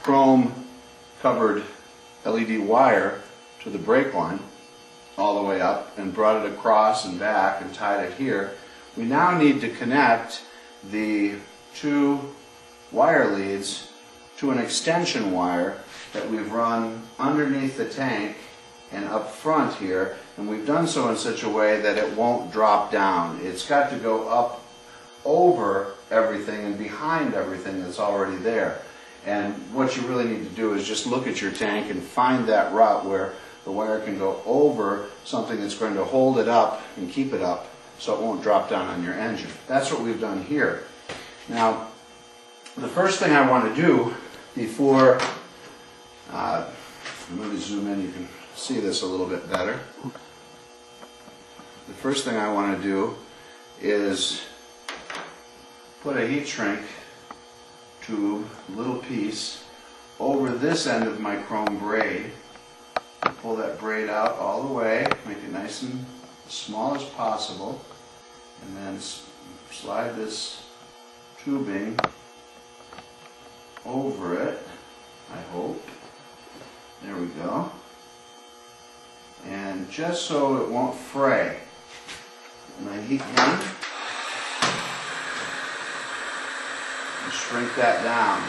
chrome covered LED wire to the brake line all the way up and brought it across and back and tied it here. We now need to connect the two wire leads to an extension wire that we've run underneath the tank and up front here, and we've done so in such a way that it won't drop down. It's got to go up over everything and behind everything that's already there. And what you really need to do is just look at your tank and find that route where the wire can go over something that's going to hold it up and keep it up so it won't drop down on your engine. That's what we've done here. Now, the first thing I want to do before, I'm going to zoom in, you can see this a little bit better. The first thing I want to do is put a heat shrink tube, a little piece, over this end of my chrome braid. Pull that braid out all the way, make it nice and small as possible, and then slide this tubing over it, I hope. There we go. And just so it won't fray, my heat gun, and shrink that down.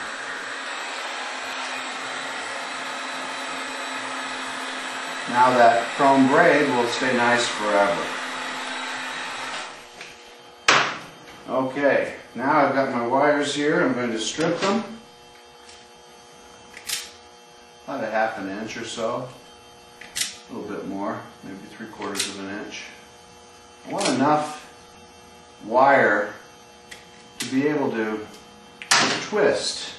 Now that chrome braid will stay nice forever. Okay, now I've got my wires here. I'm going to strip them. About a ½ an inch or so. A little bit more, maybe 3/4 of an inch. I want enough wire to be able to twist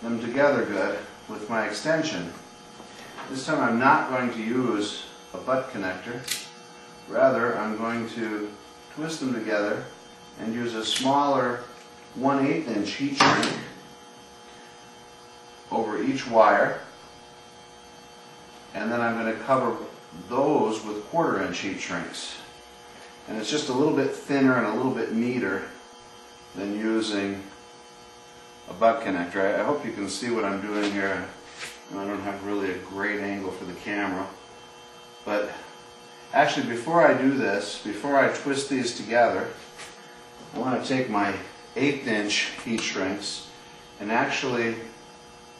them together good with my extension. This time I'm not going to use a butt connector. Rather, I'm going to twist them together and use a smaller 1/8 inch heat shrink over each wire. And then I'm going to cover those with 1/4 inch heat shrinks. And it's just a little bit thinner and a little bit neater than using a butt connector. I hope you can see what I'm doing here. I don't have really a great angle for the camera, but actually before I do this, before I twist these together, I want to take my 1/8 inch heat shrinks and actually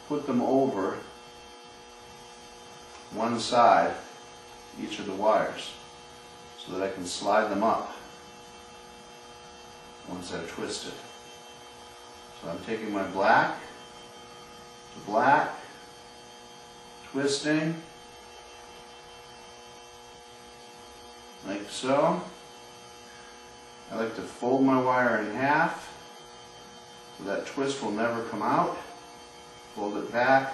put them over one side each of the wires so that I can slide them up once I've twisted. So I'm taking my black to black, twisting like so. I like to fold my wire in half so that twist will never come out. Fold it back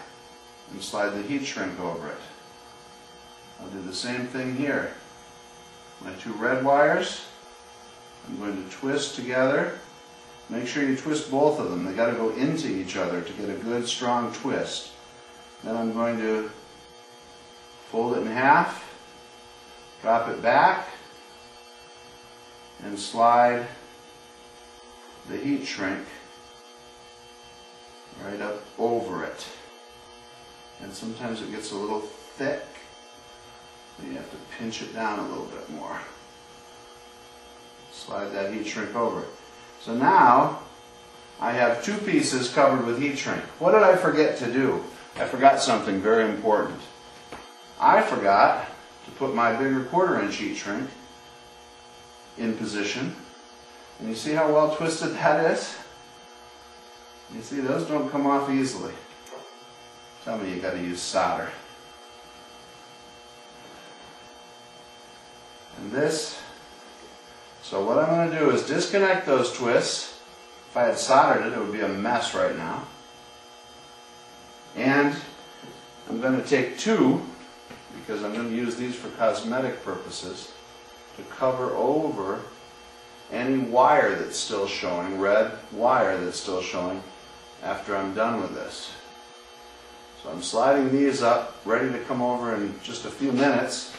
and slide the heat shrink over it. I'll do the same thing here. My two red wires, I'm going to twist together. Make sure you twist both of them. They got to go into each other to get a good strong twist. Then I'm going to fold it in half, drop it back, and slide the heat shrink right up over it. And sometimes it gets a little thick, so you have to pinch it down a little bit more. Slide that heat shrink over it. So now I have two pieces covered with heat shrink. What did I forget to do? I forgot something very important. I forgot to put my bigger 1/4 inch heat shrink in position. And you see how well twisted that is? You see, those don't come off easily. Tell me you got to use solder. And this, so what I'm going to do is disconnect those twists. If I had soldered it, it would be a mess right now. And I'm going to take two, because I'm going to use these for cosmetic purposes, to cover over any wire that's still showing, red wire that's still showing after I'm done with this. So I'm sliding these up, ready to come over in just a few minutes.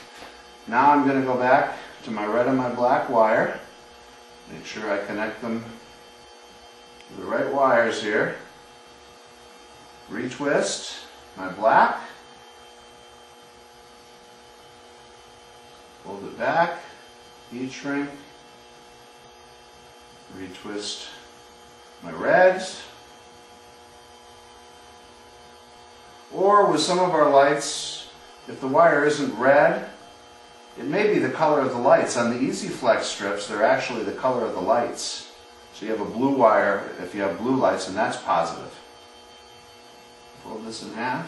Now I'm going to go back to my red and my black wire, make sure I connect them to the right wires here. retwist my black, fold it back, heat shrink, retwist my reds. Or with some of our lights, if the wire isn't red, it may be the color of the lights. On the EasyFlex strips, they're actually the color of the lights. So you have a blue wire if you have blue lights, and that's positive. Fold this in half.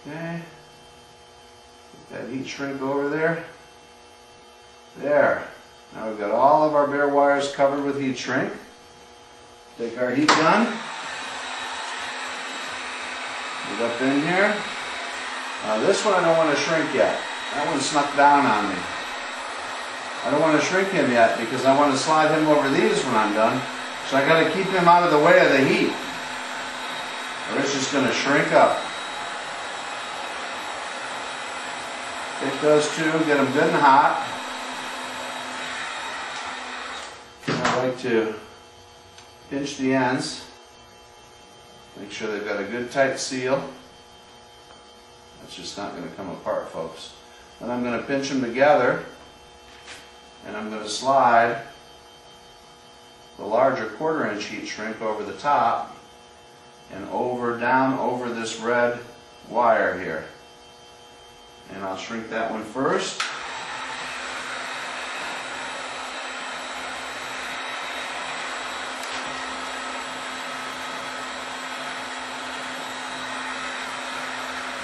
Okay. Get that heat shrink over there. There. Now we've got all of our bare wires covered with heat shrink. Take our heat gun. Get up in here. Now this one I don't want to shrink yet. That one snuck down on me. I don't want to shrink him yet because I want to slide him over these when I'm done. So I got to keep him out of the way of the heat, or it's just going to shrink up. Take those two, get them good and hot. I like to pinch the ends. Make sure they've got a good tight seal. That's just not going to come apart, folks. Then I'm going to pinch them together, and I'm going to slide the larger 1/4 inch heat shrink over the top and down over this red wire here. And I'll shrink that one first.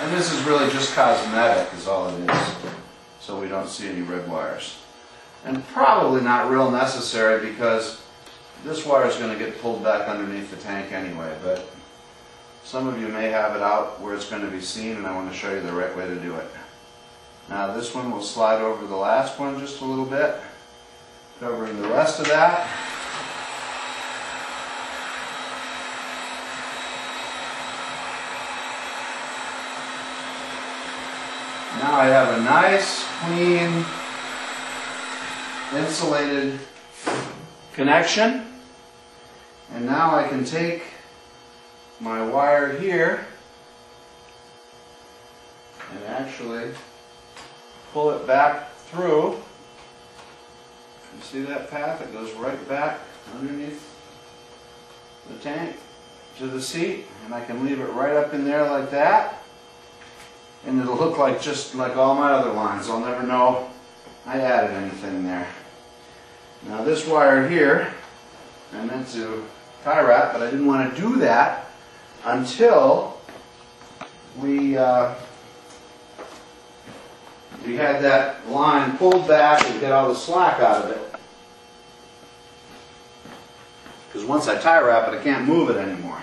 And this is really just cosmetic is all it is, so we don't see any red wires. And probably not real necessary because this wire is going to get pulled back underneath the tank anyway, but some of you may have it out where it's going to be seen, and I want to show you the right way to do it. Now this one will slide over the last one just a little bit, covering the rest of that. Now I have a nice, clean, insulated connection. And now I can take my wire here and actually pull it back through. You see that path? It goes right back underneath the tank to the seat, and I can leave it right up in there like that. And it'll look like just like all my other lines. I'll never know I added anything there. Now this wire here, I meant to tie wrap, but I didn't want to do that until we had that line pulled back and get all the slack out of it. Because once I tie wrap it, I can't move it anymore.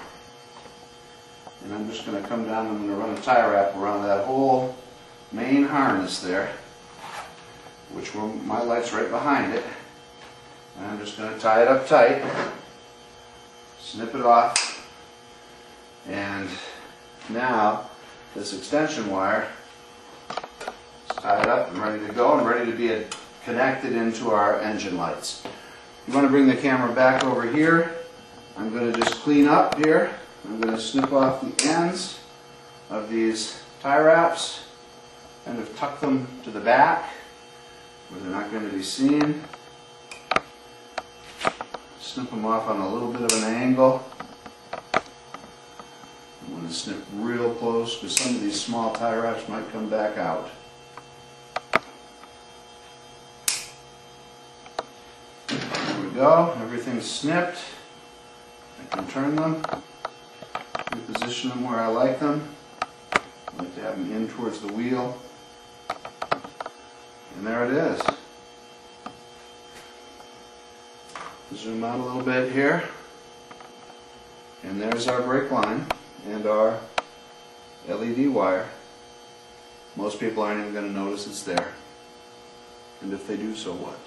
And I'm just going to come down and I'm going to run a tie wrap around that whole main harness there, which my light's right behind it. And I'm just going to tie it up tight, snip it off, and now this extension wire is tied up and ready to go and ready to be connected into our engine lights. You want to bring the camera back over here. I'm going to just clean up here. I'm going to snip off the ends of these tie wraps, kind of tuck them to the back where they're not going to be seen. Snip them off on a little bit of an angle. I'm going to snip real close because some of these small tie wraps might come back out. There we go. Everything's snipped. I can turn them, reposition them where I like them. I like to have them in towards the wheel. And there it is. Zoom out a little bit here, and there's our brake line and our LED wire. Most people aren't even going to notice it's there, and if they do, so what?